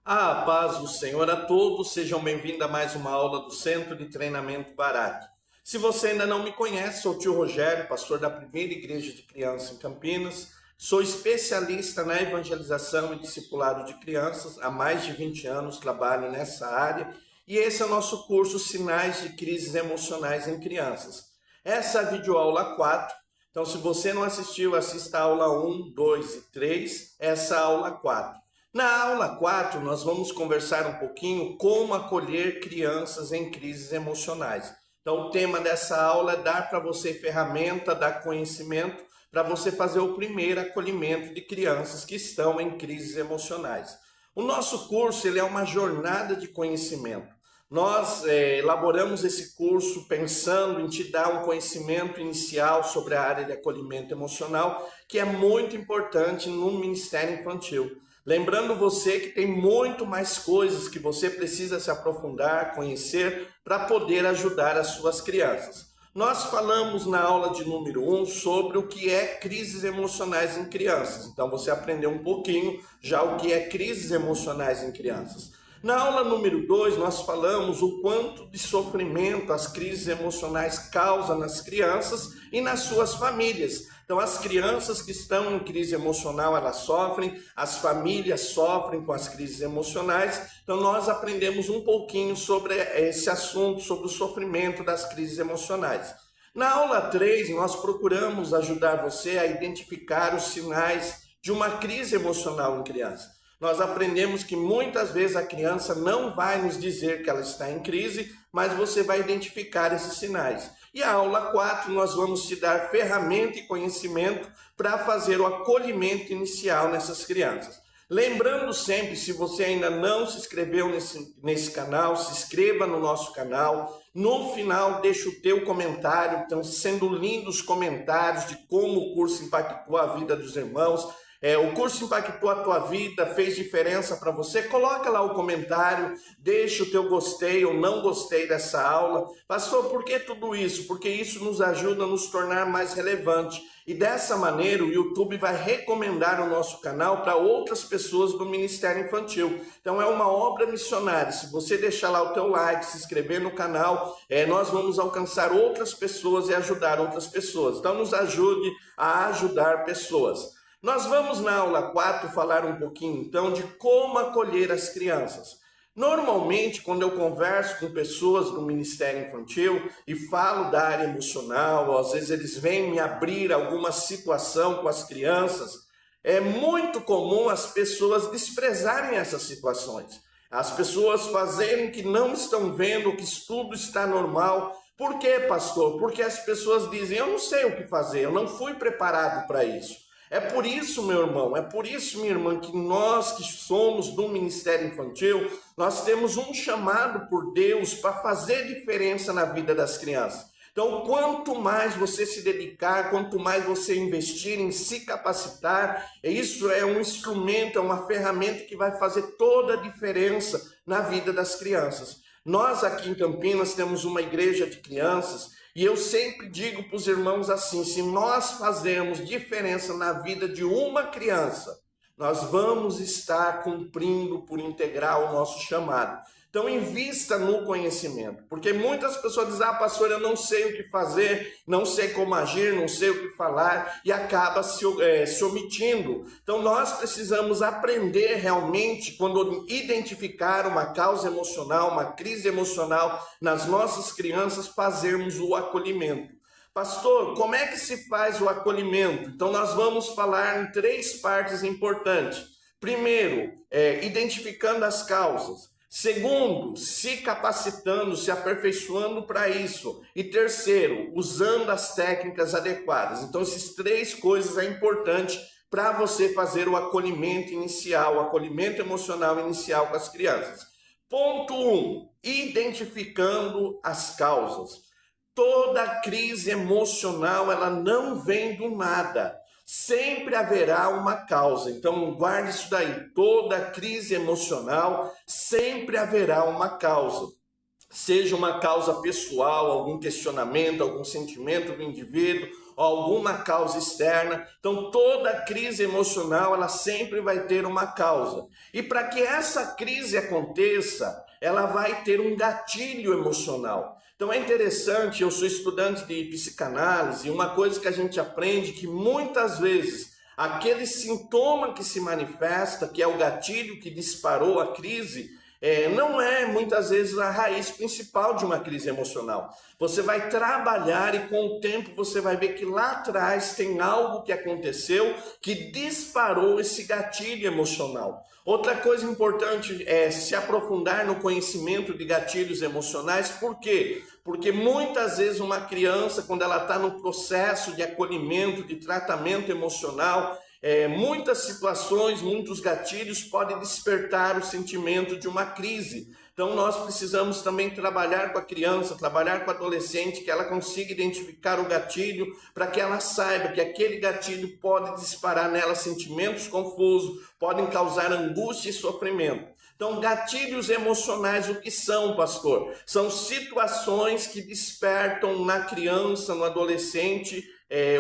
A paz do Senhor a todos, sejam bem-vindos a mais uma aula do Centro de Treinamento Barak. Se você ainda não me conhece, sou o tio Rogério, pastor da primeira igreja de crianças em Campinas. Sou especialista na evangelização e discipulado de crianças, há mais de 20 anos trabalho nessa área. E esse é o nosso curso Sinais de Crises Emocionais em Crianças. Essa é a videoaula 4. Então, se você não assistiu, assista a aula 1, 2 e 3, essa é a aula 4. Na aula 4, nós vamos conversar um pouquinho como acolher crianças em crises emocionais. Então, o tema dessa aula é dar para você ferramenta, dar conhecimento para você fazer o primeiro acolhimento de crianças que estão em crises emocionais. O nosso curso ele é uma jornada de conhecimento. Nós elaboramos esse curso pensando em te dar um conhecimento inicial sobre a área de acolhimento emocional, que é muito importante no Ministério Infantil. Lembrando você que tem muito mais coisas que você precisa se aprofundar, conhecer, para poder ajudar as suas crianças. Nós falamos na aula de número 1 sobre o que é crises emocionais em crianças. Então você aprendeu um pouquinho já o que é crises emocionais em crianças. Na aula número 2, nós falamos o quanto de sofrimento as crises emocionais causam nas crianças e nas suas famílias. Então, as crianças que estão em crise emocional, elas sofrem, as famílias sofrem com as crises emocionais. Então, nós aprendemos um pouquinho sobre esse assunto, sobre o sofrimento das crises emocionais. Na aula 3, nós procuramos ajudar você a identificar os sinais de uma crise emocional em criança. Nós aprendemos que muitas vezes a criança não vai nos dizer que ela está em crise, mas você vai identificar esses sinais. E a aula 4 nós vamos te dar ferramenta e conhecimento para fazer o acolhimento inicial nessas crianças. Lembrando sempre, se você ainda não se inscreveu nesse canal, se inscreva no nosso canal. No final, deixa o teu comentário. Estão sendo lindos os comentários de como o curso impactou a vida dos irmãos. O curso impactou a tua vida, fez diferença para você? Coloca lá o comentário, deixa o teu gostei ou não gostei dessa aula. Pastor, por que tudo isso? Porque isso nos ajuda a nos tornar mais relevante. E dessa maneira o YouTube vai recomendar o nosso canal para outras pessoas do Ministério Infantil. Então é uma obra missionária. Se você deixar lá o teu like, se inscrever no canal, nós vamos alcançar outras pessoas e ajudar outras pessoas. Então nos ajude a ajudar pessoas. Nós vamos na aula 4 falar um pouquinho então de como acolher as crianças. Normalmente, quando eu converso com pessoas do Ministério Infantil e falo da área emocional, ou às vezes eles vêm me abrir alguma situação com as crianças, é muito comum as pessoas desprezarem essas situações. As pessoas fazerem que não estão vendo que tudo está normal. Por quê, pastor? Porque as pessoas dizem, eu não sei o que fazer, eu não fui preparado para isso. É por isso, meu irmão, é por isso, minha irmã, que nós que somos do Ministério Infantil, nós temos um chamado por Deus para fazer diferença na vida das crianças. Então, quanto mais você se dedicar, quanto mais você investir em se capacitar, isso é um instrumento, é uma ferramenta que vai fazer toda a diferença na vida das crianças. Nós aqui em Campinas temos uma igreja de crianças e eu sempre digo para os irmãos assim, se nós fazermos diferença na vida de uma criança, nós vamos estar cumprindo por integral o nosso chamado. Então, invista no conhecimento, porque muitas pessoas dizem, pastor, eu não sei o que fazer, não sei como agir, não sei o que falar, e acaba se omitindo. Então, nós precisamos aprender realmente, quando identificar uma causa emocional, uma crise emocional nas nossas crianças, fazermos o acolhimento. Pastor, como é que se faz o acolhimento? Então, nós vamos falar em 3 partes importantes. Primeiro, identificando as causas. Segundo, se capacitando, se aperfeiçoando para isso. E terceiro, usando as técnicas adequadas. Então, essas 3 coisas é importante para você fazer o acolhimento inicial, o acolhimento emocional inicial com as crianças. Ponto 1, identificando as causas. Toda crise emocional, ela não vem do nada. Sempre haverá uma causa. Então, guarde isso daí. Toda crise emocional, sempre haverá uma causa. Seja uma causa pessoal, algum questionamento, algum sentimento do indivíduo, alguma causa externa. Então toda crise emocional, ela sempre vai ter uma causa. E para que essa crise aconteça, ela vai ter um gatilho emocional. Então é interessante, eu sou estudante de psicanálise, e uma coisa que a gente aprende que muitas vezes aquele sintoma que se manifesta, que é o gatilho que disparou a crise, não é muitas vezes a raiz principal de uma crise emocional. Você vai trabalhar e com o tempo você vai ver que lá atrás tem algo que aconteceu que disparou esse gatilho emocional. Outra coisa importante é se aprofundar no conhecimento de gatilhos emocionais. Por quê? Porque muitas vezes uma criança, quando ela está no processo de acolhimento, de tratamento emocional, muitas situações, muitos gatilhos podem despertar o sentimento de uma crise. Então nós precisamos também trabalhar com a criança, trabalhar com o adolescente, que ela consiga identificar o gatilho, para que ela saiba que aquele gatilho pode disparar nela sentimentos confusos, podem causar angústia e sofrimento. Então, gatilhos emocionais, o que são, pastor? São situações que despertam na criança, no adolescente,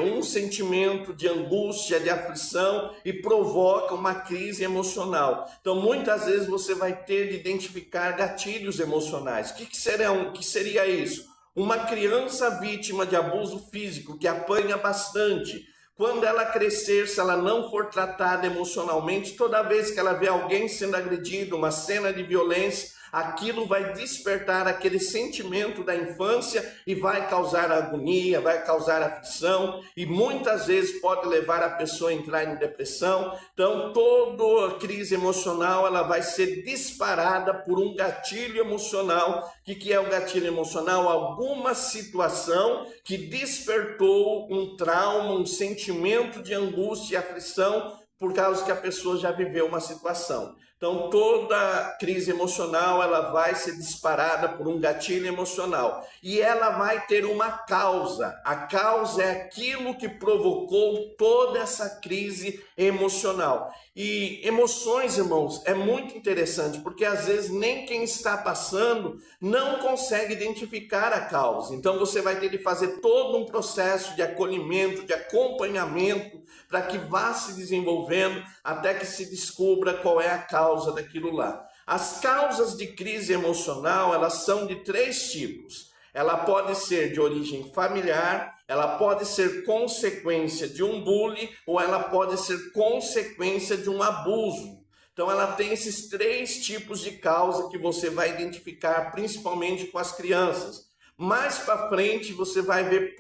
um sentimento de angústia, de aflição e provoca uma crise emocional. Então, muitas vezes você vai ter de identificar gatilhos emocionais. O que seria isso? Uma criança vítima de abuso físico que apanha bastante. Quando ela crescer, se ela não for tratada emocionalmente, toda vez que ela vê alguém sendo agredido, uma cena de violência, aquilo vai despertar aquele sentimento da infância e vai causar agonia, vai causar aflição e muitas vezes pode levar a pessoa a entrar em depressão. Então, toda crise emocional ela vai ser disparada por um gatilho emocional. O que é o gatilho emocional? Alguma situação que despertou um trauma, um sentimento de angústia e aflição por causa que a pessoa já viveu uma situação. Então, toda crise emocional, ela vai ser disparada por um gatilho emocional. E ela vai ter uma causa. A causa é aquilo que provocou toda essa crise emocional. E emoções, irmãos, é muito interessante, porque às vezes nem quem está passando não consegue identificar a causa. Então, você vai ter de fazer todo um processo de acolhimento, de acompanhamento, para que vá se desenvolvendo até que se descubra qual é a causa daquilo lá. As causas de crise emocional, elas são de 3 tipos. Ela pode ser de origem familiar, ela pode ser consequência de um bullying ou ela pode ser consequência de um abuso. Então ela tem esses 3 tipos de causa que você vai identificar principalmente com as crianças. Mais para frente você vai ver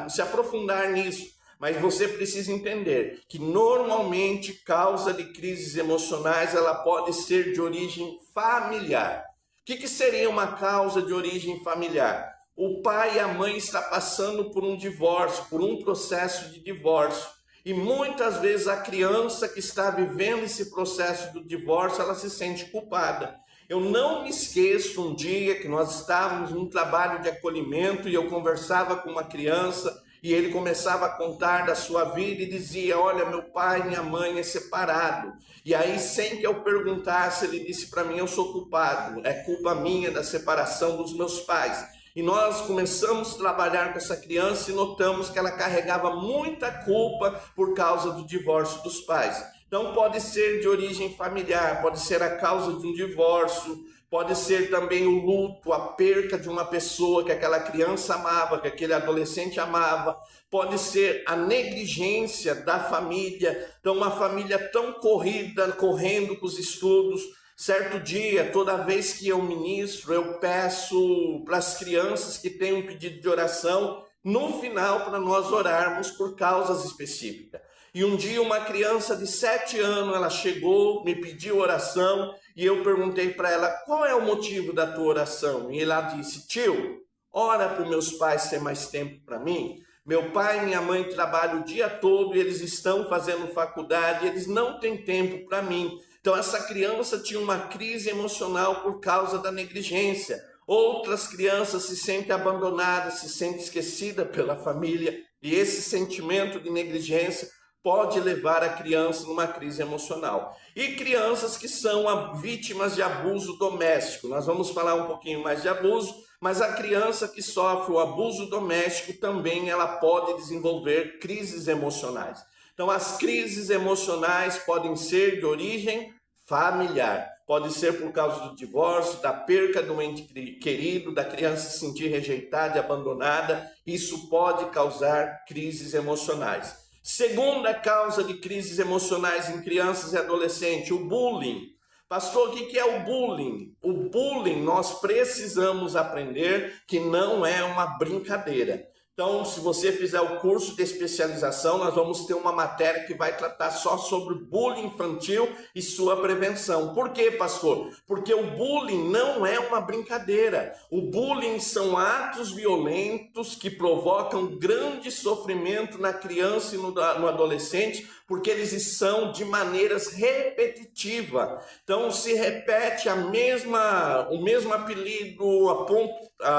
se aprofundar nisso. Mas você precisa entender que normalmente causa de crises emocionais ela pode ser de origem familiar. O que seria uma causa de origem familiar? O pai e a mãe estão passando por um divórcio, por um processo de divórcio. E muitas vezes a criança que está vivendo esse processo do divórcio, ela se sente culpada. Eu não me esqueço um dia que nós estávamos num trabalho de acolhimento e eu conversava com uma criança e ele começava a contar da sua vida e dizia: olha, meu pai e minha mãe é separado. E aí, sem que eu perguntasse, ele disse para mim: eu sou culpado, é culpa minha da separação dos meus pais. E nós começamos a trabalhar com essa criança e notamos que ela carregava muita culpa por causa do divórcio dos pais. Então pode ser de origem familiar, pode ser a causa de um divórcio, pode ser também o luto, a perca de uma pessoa que aquela criança amava, que aquele adolescente amava. Pode ser a negligência da família. Então, uma família tão correndo com os estudos. Certo dia, toda vez que eu ministro, eu peço para as crianças que têm um pedido de oração, no final, para nós orarmos por causas específicas. E um dia uma criança de 7 anos, ela chegou, me pediu oração, e eu perguntei para ela: qual é o motivo da tua oração? E ela disse: tio, ora para os meus pais ter mais tempo para mim. Meu pai e minha mãe trabalham o dia todo, e eles estão fazendo faculdade, e eles não têm tempo para mim. Então essa criança tinha uma crise emocional por causa da negligência. Outras crianças se sentem abandonadas, se sentem esquecidas pela família, e esse sentimento de negligência pode levar a criança numa crise emocional. E crianças que são vítimas de abuso doméstico. Nós vamos falar um pouquinho mais de abuso, Mas a criança que sofre o abuso doméstico também ela pode desenvolver crises emocionais. Então, as crises emocionais podem ser de origem familiar. Pode ser por causa do divórcio, da perca do ente querido, da criança se sentir rejeitada e abandonada. Isso pode causar crises emocionais. Segunda causa de crises emocionais em crianças e adolescentes, o bullying. Pastor, o que é o bullying? O bullying nós precisamos aprender que não é uma brincadeira. Então, se você fizer o curso de especialização, nós vamos ter uma matéria que vai tratar só sobre bullying infantil e sua prevenção. Por quê, pastor? Porque o bullying não é uma brincadeira. O bullying são atos violentos que provocam grande sofrimento na criança e no adolescente, porque eles são de maneiras repetitivas. Então, se repete o mesmo apelido,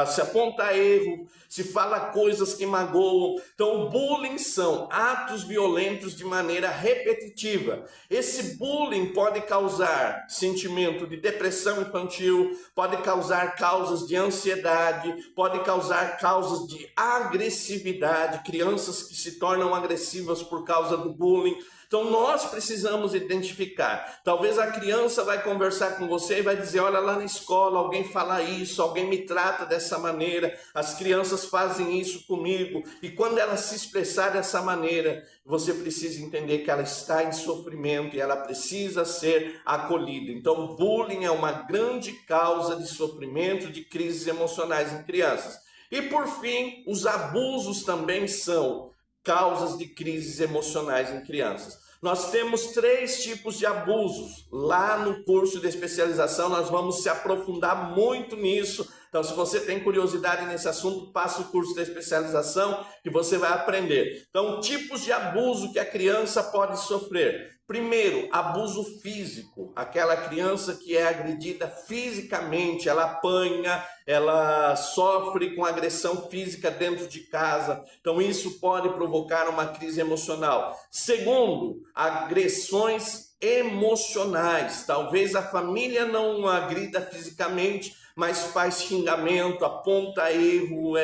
se aponta erro, se fala coisas que magoam. Então, o bullying são atos violentos de maneira repetitiva. Esse bullying pode causar sentimento de depressão infantil, pode causar causas de ansiedade, pode causar causas de agressividade, crianças que se tornam agressivas por causa do bullying. Então nós precisamos identificar. Talvez a criança vai conversar com você e vai dizer, olha, lá na escola alguém fala isso, alguém me trata dessa maneira, as crianças fazem isso comigo. E quando ela se expressar dessa maneira, você precisa entender que ela está em sofrimento e ela precisa ser acolhida. Então bullying é uma grande causa de sofrimento, de crises emocionais em crianças. E por fim, os abusos também são causas de crises emocionais em crianças. Nós temos 3 tipos de abusos. Lá no curso de especialização nós vamos se aprofundar muito nisso. Então, se você tem curiosidade nesse assunto, faça o curso de especialização que você vai aprender. Então, tipos de abuso que a criança pode sofrer. Primeiro, abuso físico. Aquela criança que é agredida fisicamente, ela apanha, ela sofre com agressão física dentro de casa. Então, isso pode provocar uma crise emocional. Segundo, agressões emocionais. Talvez a família não agrida fisicamente, mas faz xingamento, aponta erro,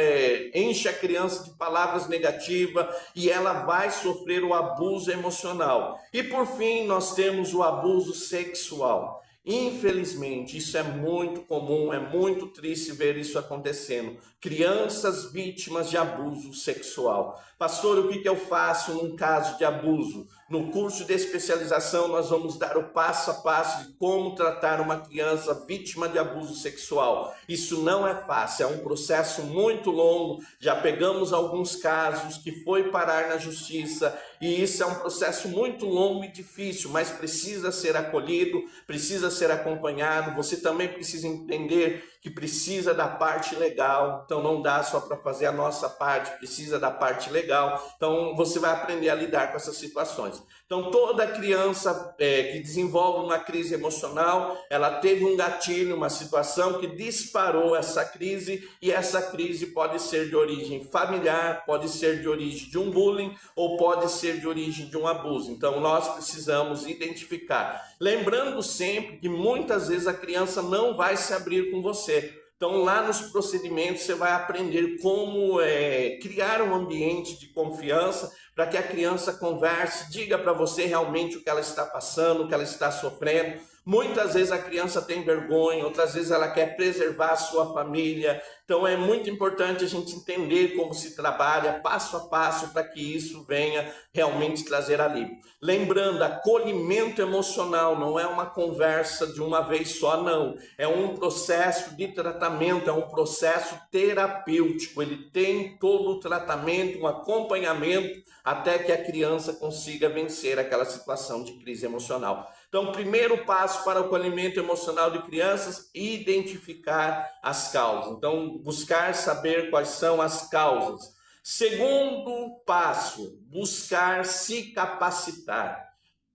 enche a criança de palavras negativas e ela vai sofrer o abuso emocional. E por fim, nós temos o abuso sexual. Infelizmente, isso é muito comum, é muito triste ver isso acontecendo. Crianças vítimas de abuso sexual. Pastor, o que eu faço num caso de abuso? No curso de especialização, nós vamos dar o passo a passo de como tratar uma criança vítima de abuso sexual. Isso não é fácil, é um processo muito longo. Já pegamos alguns casos que foi parar na justiça e isso é um processo muito longo e difícil, mas precisa ser acolhido, precisa ser acompanhado. Você também precisa entender que precisa da parte legal, então não dá só para fazer a nossa parte, precisa da parte legal, então você vai aprender a lidar com essas situações. Então toda criança que desenvolve uma crise emocional, ela teve um gatilho, uma situação que disparou essa crise, e essa crise pode ser de origem familiar, pode ser de origem de um bullying, ou pode ser de origem de um abuso. Então nós precisamos identificar, lembrando sempre que muitas vezes a criança não vai se abrir com você. Então lá nos procedimentos você vai aprender como criar um ambiente de confiança para que a criança converse, diga para você realmente o que ela está passando, o que ela está sofrendo. Muitas vezes a criança tem vergonha, outras vezes ela quer preservar a sua família. Então é muito importante a gente entender como se trabalha passo a passo para que isso venha realmente trazer alívio. Lembrando, acolhimento emocional não é uma conversa de uma vez só, não. É um processo de tratamento, é um processo terapêutico. Ele tem todo o tratamento, um acompanhamento até que a criança consiga vencer aquela situação de crise emocional. Então, primeiro passo para o acolhimento emocional de crianças, identificar as causas. Então, buscar saber quais são as causas. Segundo passo, buscar se capacitar.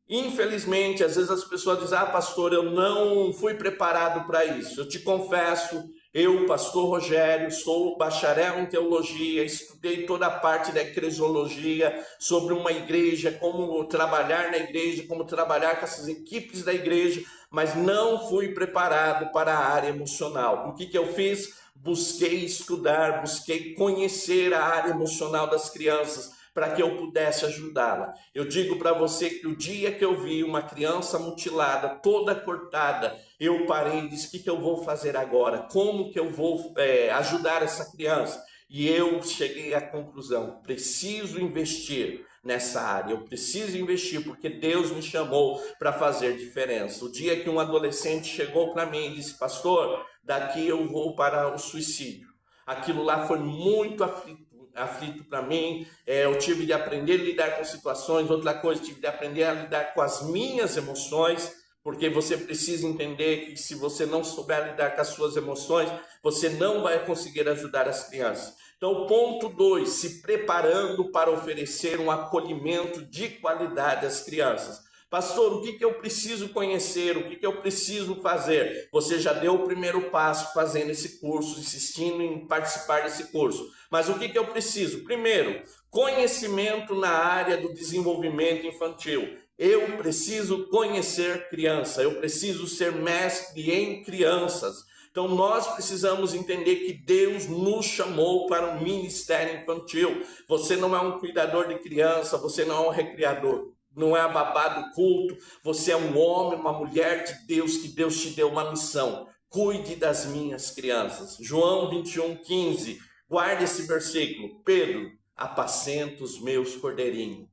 Infelizmente, às vezes as pessoas dizem, pastor, eu não fui preparado para isso. Eu te confesso, eu, pastor Rogério, sou bacharel em teologia, estudei toda a parte da eclesiologia, sobre uma igreja, como trabalhar na igreja, como trabalhar com essas equipes da igreja, mas não fui preparado para a área emocional. O que eu fiz? busquei estudar, busquei conhecer a área emocional das crianças para que eu pudesse ajudá-la. Eu digo para você que o dia que eu vi uma criança mutilada, toda cortada, eu parei e disse: o que eu vou fazer agora? Como que eu vou ajudar essa criança? E eu cheguei à conclusão: preciso investir nessa área, eu preciso investir porque Deus me chamou para fazer diferença. O dia que um adolescente chegou para mim e disse: pastor, daqui eu vou para o suicídio. Aquilo lá foi muito aflito para mim. Eu tive de aprender a lidar com situações. Outra coisa, tive de aprender a lidar com as minhas emoções, porque você precisa entender que se você não souber lidar com as suas emoções, você não vai conseguir ajudar as crianças. Então, ponto 2, se preparando para oferecer um acolhimento de qualidade às crianças. Pastor, o que eu preciso conhecer? O que eu preciso fazer? Você já deu o primeiro passo fazendo esse curso, insistindo em participar desse curso. Mas o que eu preciso? Primeiro, conhecimento na área do desenvolvimento infantil. Eu preciso conhecer criança, eu preciso ser mestre em crianças. Então nós precisamos entender que Deus nos chamou para o ministério infantil. Você não é um cuidador de criança, você não é um recriador, não é babá do culto, você é um homem, uma mulher de Deus, que Deus te deu uma missão. Cuide das minhas crianças. João 21:15, guarde esse versículo. Pedro, apacenta os meus cordeirinhos.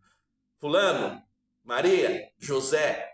Fulano, Maria, José,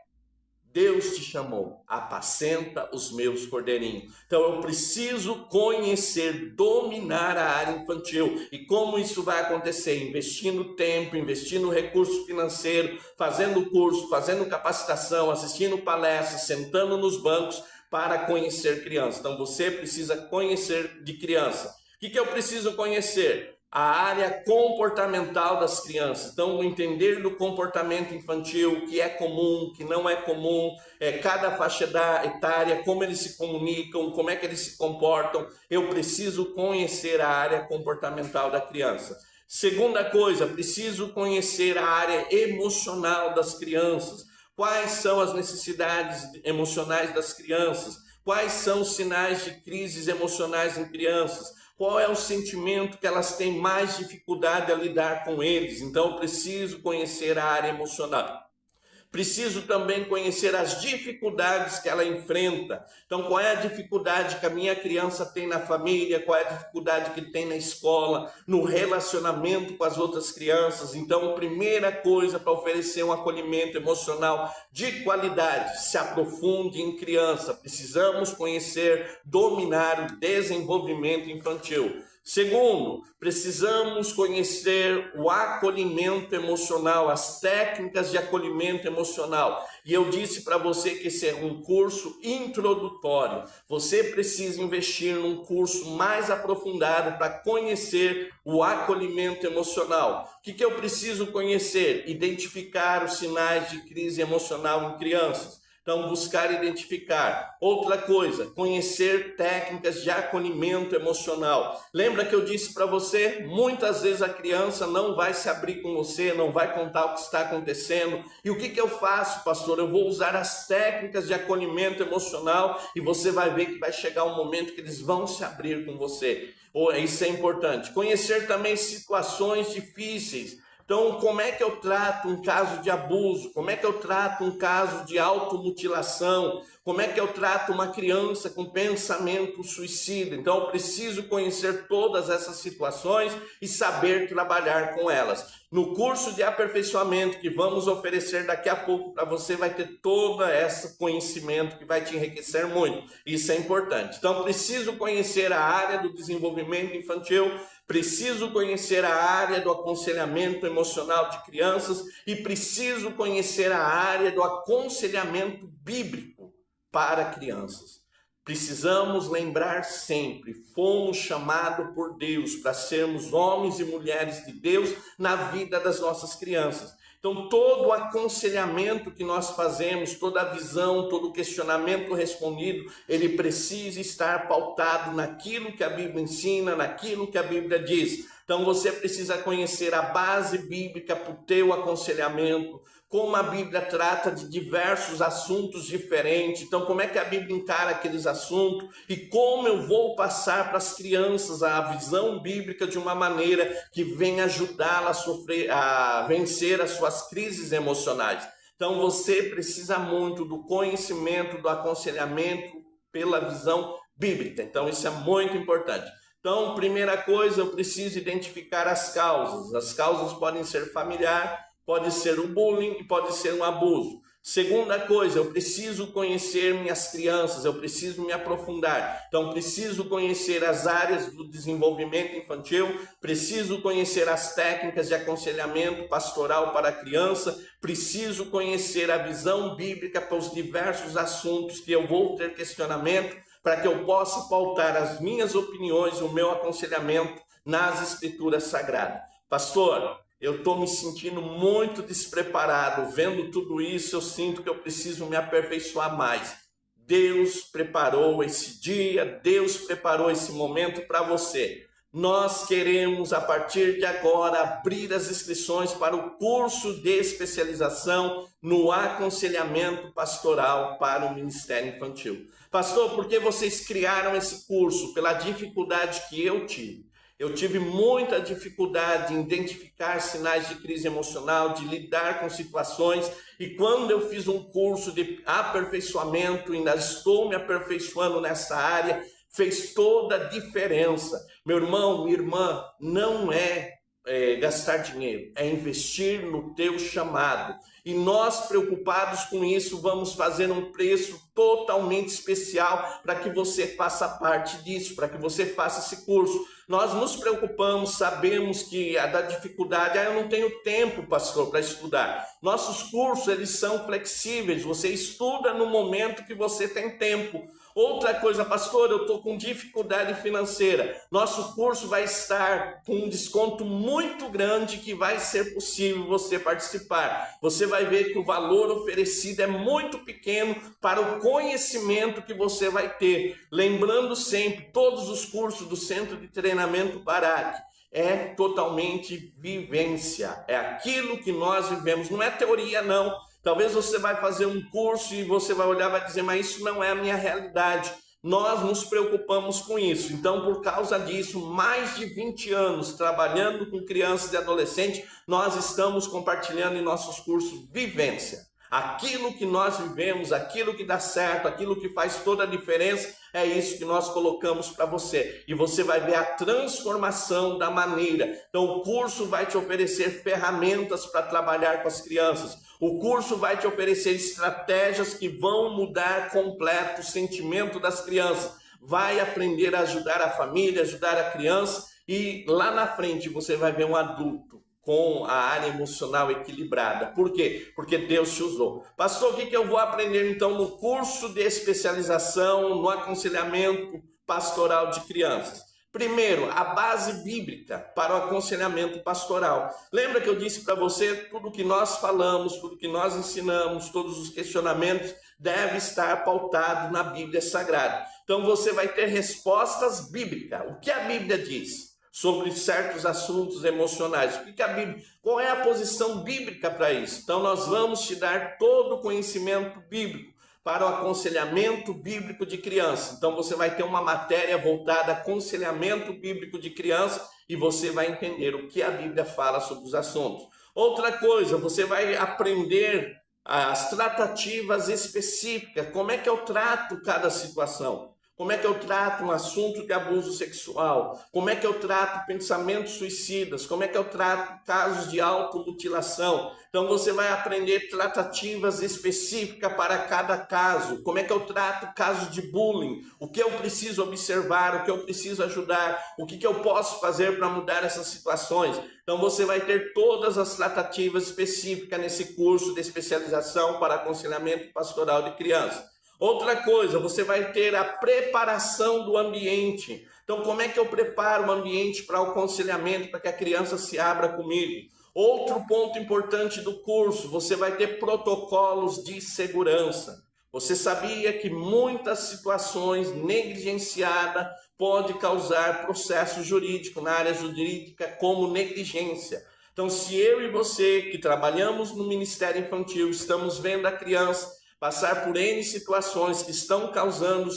Deus te chamou, apacenta os meus cordeirinhos. Então eu preciso conhecer, dominar a área infantil. E como isso vai acontecer? Investindo tempo, investindo recurso financeiro, fazendo curso, fazendo capacitação, assistindo palestras, sentando nos bancos para conhecer criança. Então você precisa conhecer de criança. O que eu preciso conhecer? A área comportamental das crianças. Então, entender do comportamento infantil, o que é comum, o que não é comum, cada faixa etária, como eles se comunicam, como é que eles se comportam. Eu preciso conhecer a área comportamental da criança. Segunda coisa, preciso conhecer a área emocional das crianças. Quais são as necessidades emocionais das crianças? Quais são os sinais de crises emocionais em crianças? Qual é o sentimento que elas têm mais dificuldade a lidar com eles? Então, eu preciso conhecer a área emocional. Preciso também conhecer as dificuldades que ela enfrenta. Então, qual é a dificuldade que a minha criança tem na família? Qual é a dificuldade que tem na escola, no relacionamento com as outras crianças? Então, primeira coisa para oferecer um acolhimento emocional de qualidade, se aprofunde em criança. Precisamos conhecer, dominar o desenvolvimento infantil. Segundo, precisamos conhecer o acolhimento emocional, as técnicas de acolhimento emocional. E eu disse para você que esse é um curso introdutório. Você precisa investir num curso mais aprofundado para conhecer o acolhimento emocional. O que eu preciso conhecer? Identificar os sinais de crise emocional em crianças. Então, buscar identificar. Outra coisa, conhecer técnicas de acolhimento emocional. Lembra que eu disse para você? Muitas vezes a criança não vai se abrir com você, não vai contar o que está acontecendo. E o que eu faço, pastor? Eu vou usar as técnicas de acolhimento emocional e você vai ver que vai chegar um momento que eles vão se abrir com você. Isso é importante. Conhecer também situações difíceis. Então, como é que eu trato um caso de abuso? Como é que eu trato um caso de automutilação? Como é que eu trato uma criança com pensamento suicida? Então, eu preciso conhecer todas essas situações e saber trabalhar com elas. No curso de aperfeiçoamento que vamos oferecer daqui a pouco para você, vai ter todo esse conhecimento que vai te enriquecer muito. Isso é importante. Então, preciso conhecer a área do desenvolvimento infantil, preciso conhecer a área do aconselhamento emocional de crianças e preciso conhecer a área do aconselhamento bíblico para crianças. Precisamos lembrar sempre, fomos chamados por Deus para sermos homens e mulheres de Deus na vida das nossas crianças. Então, todo o aconselhamento que nós fazemos, toda a visão, todo o questionamento respondido, ele precisa estar pautado naquilo que a Bíblia ensina, naquilo que a Bíblia diz. Então você precisa conhecer a base bíblica para o teu aconselhamento, como a Bíblia trata de diversos assuntos diferentes. Então, como é que a Bíblia encara aqueles assuntos e como eu vou passar para as crianças a visão bíblica de uma maneira que venha ajudá-la a vencer as suas crises emocionais. Então, você precisa muito do conhecimento, do aconselhamento pela visão bíblica. Então, isso é muito importante. Então, primeira coisa, eu preciso identificar as causas. As causas podem ser familiar, pode ser o bullying e pode ser um abuso. Segunda coisa, eu preciso conhecer minhas crianças, eu preciso me aprofundar. Então, preciso conhecer as áreas do desenvolvimento infantil, preciso conhecer as técnicas de aconselhamento pastoral para a criança, preciso conhecer a visão bíblica para os diversos assuntos que eu vou ter questionamento, para que eu possa pautar as minhas opiniões, o meu aconselhamento nas Escrituras Sagradas. Pastor, eu estou me sentindo muito despreparado, vendo tudo isso, eu sinto que eu preciso me aperfeiçoar mais. Deus preparou esse dia, Deus preparou esse momento para você. Nós queremos, a partir de agora, abrir as inscrições para o curso de especialização no aconselhamento pastoral para o Ministério Infantil. Pastor, por que vocês criaram esse curso? Pela dificuldade que eu tive. Eu tive muita dificuldade em identificar sinais de crise emocional, de lidar com situações, e quando eu fiz um curso de aperfeiçoamento, ainda estou me aperfeiçoando nessa área, fez toda a diferença. Meu irmão, minha irmã, não é gastar dinheiro, é investir no teu chamado. E nós, preocupados com isso, vamos fazer um preço totalmente especial para que você faça parte disso, para que você faça esse curso. Nós nos preocupamos, sabemos que a da dificuldade, eu não tenho tempo, pastor, para estudar. Nossos cursos, eles são flexíveis, você estuda no momento que você tem tempo. Outra coisa, pastor, eu estou com dificuldade financeira. Nosso curso vai estar com um desconto muito grande que vai ser possível você participar. Você vai ver que o valor oferecido é muito pequeno para o conhecimento que você vai ter. Lembrando sempre, todos os cursos do Centro de Treinamento Barak é totalmente vivência. É aquilo que nós vivemos, não é teoria não. Talvez você vai fazer um curso e você vai olhar e vai dizer, mas isso não é a minha realidade. Nós nos preocupamos com isso. Então, por causa disso, mais de 20 anos trabalhando com crianças e adolescentes, nós estamos compartilhando em nossos cursos vivência. Aquilo que nós vivemos, aquilo que dá certo, aquilo que faz toda a diferença, é isso que nós colocamos para você. E você vai ver a transformação da maneira. Então, o curso vai te oferecer ferramentas para trabalhar com as crianças. O curso vai te oferecer estratégias que vão mudar completo o sentimento das crianças. Vai aprender a ajudar a família, ajudar a criança. E lá na frente você vai ver um adulto com a área emocional equilibrada. Por quê? Porque Deus te usou. Pastor, o que eu vou aprender então no curso de especialização no aconselhamento pastoral de crianças? Primeiro, a base bíblica para o aconselhamento pastoral. Lembra que eu disse para você, tudo que nós falamos, tudo que nós ensinamos, todos os questionamentos deve estar pautado na Bíblia Sagrada. Então você vai ter respostas bíblicas. O que a Bíblia diz sobre certos assuntos emocionais? O que a Bíblia, qual é a posição bíblica para isso? Então nós vamos te dar todo o conhecimento bíblico para o aconselhamento bíblico de criança. Então você vai ter uma matéria voltada a aconselhamento bíblico de criança e você vai entender o que a Bíblia fala sobre os assuntos. Outra coisa, você vai aprender as tratativas específicas, como é que eu trato cada situação. Como é que eu trato um assunto de abuso sexual? Como é que eu trato pensamentos suicidas? Como é que eu trato casos de automutilação? Então você vai aprender tratativas específicas para cada caso. Como é que eu trato casos de bullying? O que eu preciso observar? O que eu preciso ajudar? O que eu posso fazer para mudar essas situações? Então você vai ter todas as tratativas específicas nesse curso de especialização para aconselhamento pastoral de crianças. Outra coisa, você vai ter a preparação do ambiente. Então, como é que eu preparo o ambiente para o aconselhamento, para que a criança se abra comigo? Outro ponto importante do curso, você vai ter protocolos de segurança. Você sabia que muitas situações negligenciadas pode causar processo jurídico na área jurídica como negligência? Então, se eu e você que trabalhamos no Ministério Infantil estamos vendo a criança passar por N situações que estão causando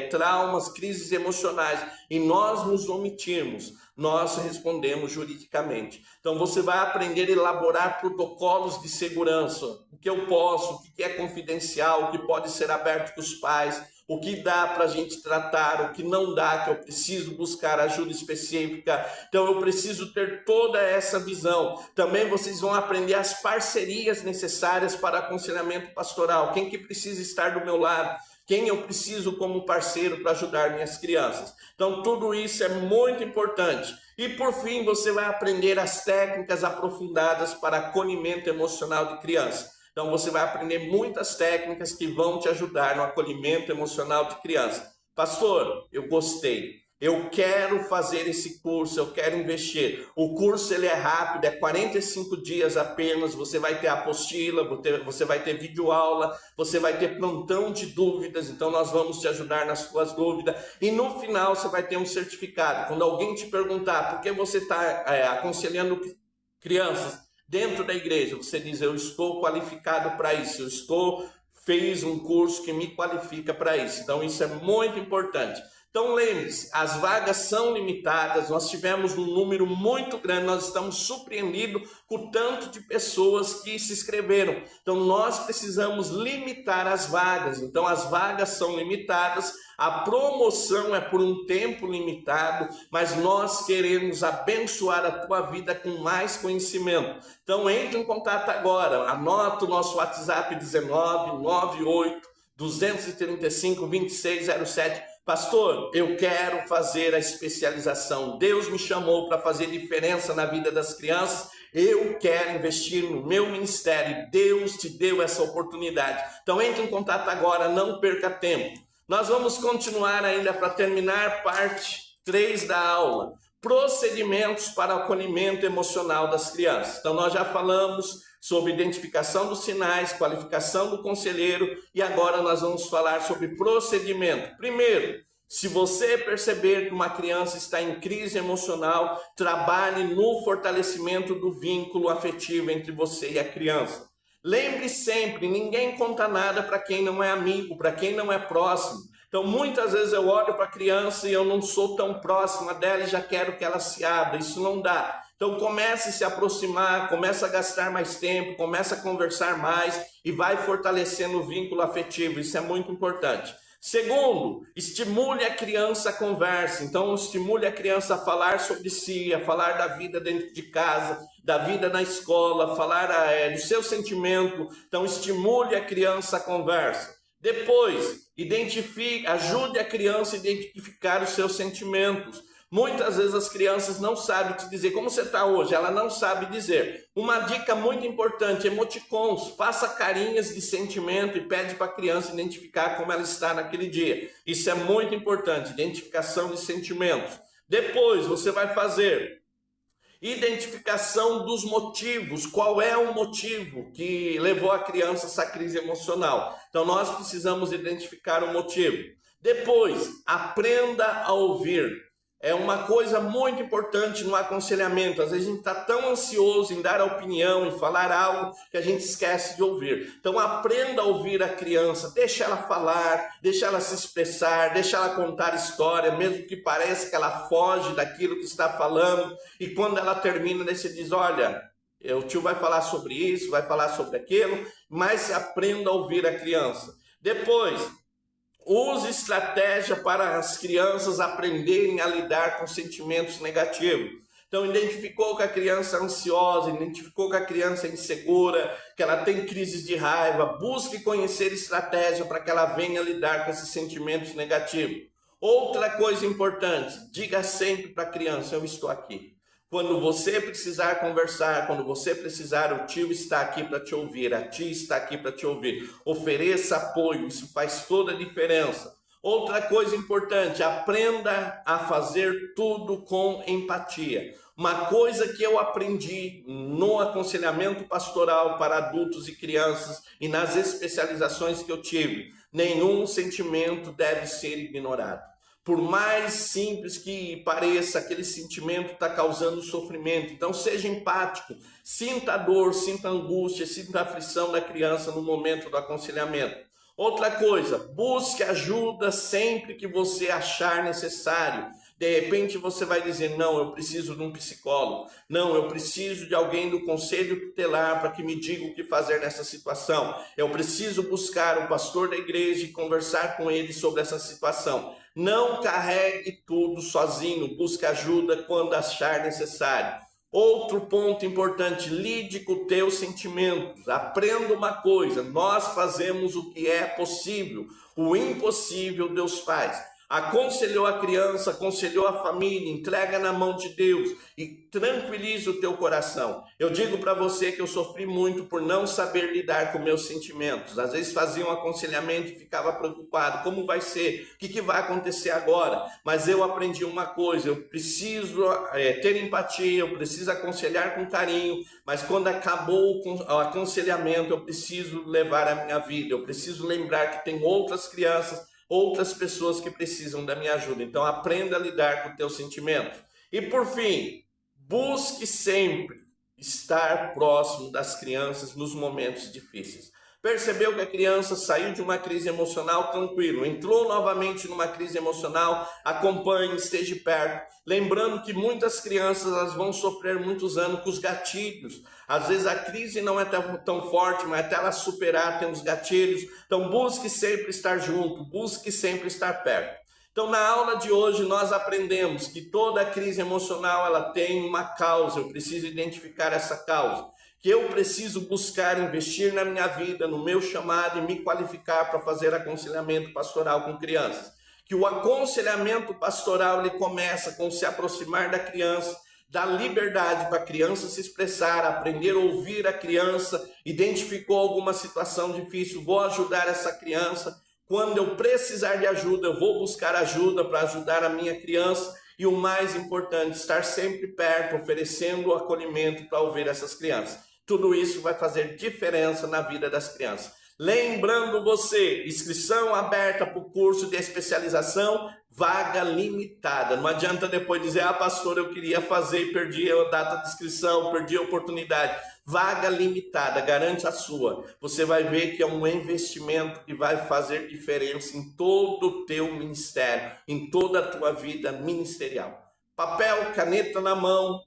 traumas, crises emocionais, e nós nos omitirmos, nós respondemos juridicamente. Então você vai aprender a elaborar protocolos de segurança, o que eu posso, o que é confidencial, o que pode ser aberto com os pais, o que dá para a gente tratar, o que não dá, que eu preciso buscar ajuda específica. Então eu preciso ter toda essa visão. Também vocês vão aprender as parcerias necessárias para aconselhamento pastoral. Quem que precisa estar do meu lado? Quem eu preciso como parceiro para ajudar minhas crianças? Então tudo isso é muito importante. E por fim você vai aprender as técnicas aprofundadas para acolhimento emocional de criança. Então você vai aprender muitas técnicas que vão te ajudar no acolhimento emocional de criança. Pastor, eu gostei. Eu quero fazer esse curso, eu quero investir. O curso ele é rápido, é 45 dias apenas. Você vai ter apostila, você vai ter videoaula, você vai ter plantão de dúvidas. Então nós vamos te ajudar nas suas dúvidas. E no final você vai ter um certificado. Quando alguém te perguntar por que você está aconselhando crianças dentro da igreja, você diz: eu estou qualificado para isso, fiz um curso que me qualifica para isso. Então isso é muito importante. Então lembre-se, as vagas são limitadas, nós tivemos um número muito grande, nós estamos surpreendidos com o tanto de pessoas que se inscreveram. Então nós precisamos limitar as vagas, então as vagas são limitadas, a promoção é por um tempo limitado, mas nós queremos abençoar a tua vida com mais conhecimento. Então entre em contato agora, anota o nosso WhatsApp 1998 235 2607. Pastor, eu quero fazer a especialização. Deus me chamou para fazer diferença na vida das crianças. Eu quero investir no meu ministério. Deus te deu essa oportunidade. Então entre em contato agora, não perca tempo. Nós vamos continuar ainda para terminar parte 3 da aula. Procedimentos para o acolhimento emocional das crianças. Então nós já falamos sobre identificação dos sinais, qualificação do conselheiro, e agora nós vamos falar sobre procedimento. Primeiro, se você perceber que uma criança está em crise emocional, trabalhe no fortalecimento do vínculo afetivo entre você e a criança. Lembre sempre, ninguém conta nada para quem não é amigo, para quem não é próximo. Então muitas vezes eu olho para a criança e eu não sou tão próxima dela e já quero que ela se abra, isso não dá. Então comece a se aproximar, comece a gastar mais tempo, comece a conversar mais e vai fortalecendo o vínculo afetivo, isso é muito importante. Segundo, estimule a criança a conversa, então estimule a criança a falar sobre si, a falar da vida dentro de casa, da vida na escola, falar do seu sentimento, então estimule a criança a conversa. Depois, ajude a criança a identificar os seus sentimentos. Muitas vezes as crianças não sabem te dizer como você está hoje, ela não sabe dizer. Uma dica muito importante, emoticons, faça carinhas de sentimento e pede para a criança identificar como ela está naquele dia. Isso é muito importante, identificação de sentimentos. Depois você vai fazer identificação dos motivos, qual é o motivo que levou a criança a essa crise emocional. Então nós precisamos identificar o motivo. Depois, aprenda a ouvir. É uma coisa muito importante no aconselhamento. Às vezes a gente está tão ansioso em dar a opinião, em falar algo, que a gente esquece de ouvir. Então aprenda a ouvir a criança, deixa ela falar, deixa ela se expressar, deixa ela contar história, mesmo que pareça que ela foge daquilo que está falando. E quando ela termina, daí você diz: olha, o tio vai falar sobre isso, vai falar sobre aquilo, mas aprenda a ouvir a criança. Depois, use estratégia para as crianças aprenderem a lidar com sentimentos negativos. Então, identificou que a criança é ansiosa, identificou que a criança é insegura, que ela tem crises de raiva, busque conhecer estratégia para que ela venha lidar com esses sentimentos negativos. Outra coisa importante, diga sempre para a criança: eu estou aqui. Quando você precisar conversar, quando você precisar, o tio está aqui para te ouvir, a tia está aqui para te ouvir. Ofereça apoio, isso faz toda a diferença. Outra coisa importante, aprenda a fazer tudo com empatia. Uma coisa que eu aprendi no aconselhamento pastoral para adultos e crianças e nas especializações que eu tive, nenhum sentimento deve ser ignorado. Por mais simples que pareça, aquele sentimento está causando sofrimento. Então seja empático, sinta a dor, sinta a angústia, sinta a aflição da criança no momento do aconselhamento. Outra coisa, busque ajuda sempre que você achar necessário. De repente você vai dizer, não, eu preciso de um psicólogo. Não, eu preciso de alguém do conselho tutelar para que me diga o que fazer nessa situação. Eu preciso buscar o pastor da igreja e conversar com ele sobre essa situação. Não carregue tudo sozinho, busque ajuda quando achar necessário. Outro ponto importante, lide com os teus sentimentos. Aprenda uma coisa, nós fazemos o que é possível, o impossível Deus faz. Aconselhou a criança, aconselhou a família, entrega na mão de Deus e tranquiliza o teu coração. Eu digo para você que eu sofri muito por não saber lidar com meus sentimentos. Às vezes fazia um aconselhamento e ficava preocupado, como vai ser? O que vai acontecer agora? Mas eu aprendi uma coisa, eu preciso ter empatia, eu preciso aconselhar com carinho, mas quando acabou o aconselhamento, eu preciso levar a minha vida, eu preciso lembrar que tem outras crianças, outras pessoas que precisam da minha ajuda. Então aprenda a lidar com os teus sentimentos. E por fim, busque sempre estar próximo das crianças nos momentos difíceis. Percebeu que a criança saiu de uma crise emocional tranquilo, entrou novamente numa crise emocional, acompanhe, esteja perto. Lembrando que muitas crianças elas vão sofrer muitos anos com os gatilhos. Às vezes a crise não é tão forte, mas até ela superar tem os gatilhos. Então busque sempre estar junto, busque sempre estar perto. Então na aula de hoje nós aprendemos que toda crise emocional ela tem uma causa, eu preciso identificar essa causa. Que eu preciso buscar investir na minha vida, no meu chamado e me qualificar para fazer aconselhamento pastoral com crianças. Que o aconselhamento pastoral ele começa com se aproximar da criança, dar liberdade para a criança se expressar, aprender a ouvir a criança, identificou alguma situação difícil, vou ajudar essa criança. Quando eu precisar de ajuda, eu vou buscar ajuda para ajudar a minha criança. E o mais importante, estar sempre perto, oferecendo o acolhimento para ouvir essas crianças. Tudo isso vai fazer diferença na vida das crianças. Lembrando você, inscrição aberta para o curso de especialização, vaga limitada. Não adianta depois dizer, pastor, eu queria fazer e perdi a data de inscrição, perdi a oportunidade. Vaga limitada, garante a sua. Você vai ver que é um investimento que vai fazer diferença em todo o teu ministério, em toda a tua vida ministerial. Papel, caneta na mão,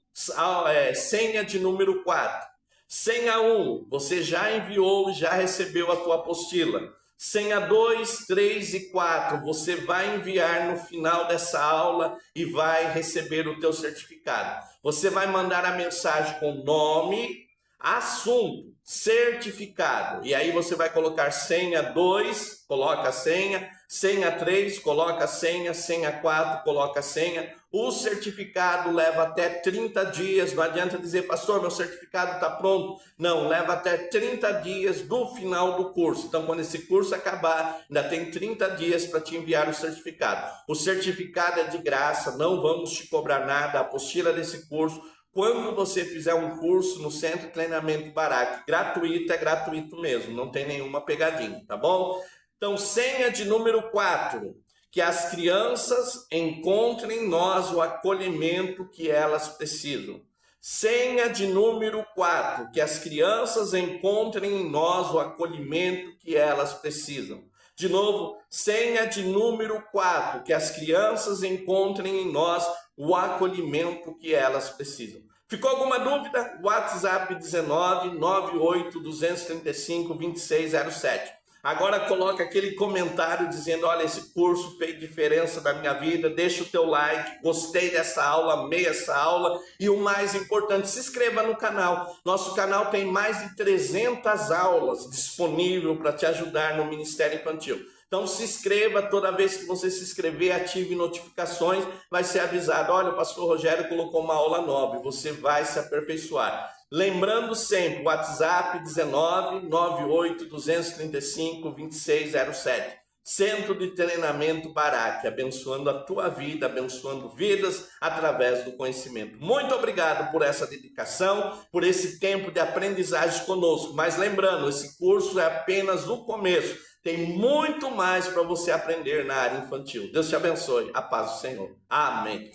senha de número 4. Senha 1, você já enviou, já recebeu a tua apostila. Senha 2, 3 e 4, você vai enviar no final dessa aula e vai receber o teu certificado. Você vai mandar a mensagem com nome, assunto, certificado. E aí você vai colocar senha 2, coloca a senha 3, coloca a senha 4, coloca a senha. O certificado leva até 30 dias, não adianta dizer, pastor, meu certificado está pronto. Não, leva até 30 dias do final do curso. Então, quando esse curso acabar, ainda tem 30 dias para te enviar o certificado. O certificado é de graça, não vamos te cobrar nada, a apostila desse curso. Quando você fizer um curso no Centro de Treinamento Barak, gratuito é gratuito mesmo, não tem nenhuma pegadinha, tá bom? Então, senha de número 4. Que as crianças encontrem em nós o acolhimento que elas precisam. Senha de número 4, que as crianças encontrem em nós o acolhimento que elas precisam. De novo, senha de número 4, que as crianças encontrem em nós o acolhimento que elas precisam. Ficou alguma dúvida? WhatsApp 19 98 235 2607. Agora coloca aquele comentário dizendo, olha, esse curso fez diferença na minha vida, deixa o teu like, gostei dessa aula, amei essa aula e o mais importante, se inscreva no canal. Nosso canal tem mais de 300 aulas disponíveis para te ajudar no Ministério Infantil. Então se inscreva, toda vez que você se inscrever, ative notificações, vai ser avisado, olha, o pastor Rogério colocou uma aula nova e você vai se aperfeiçoar. Lembrando sempre, WhatsApp 19 98 235 2607. Centro de Treinamento Barak, abençoando a tua vida, abençoando vidas através do conhecimento. Muito obrigado por essa dedicação, por esse tempo de aprendizagem conosco. Mas lembrando, esse curso é apenas o começo. Tem muito mais para você aprender na área infantil. Deus te abençoe. A paz do Senhor. Amém.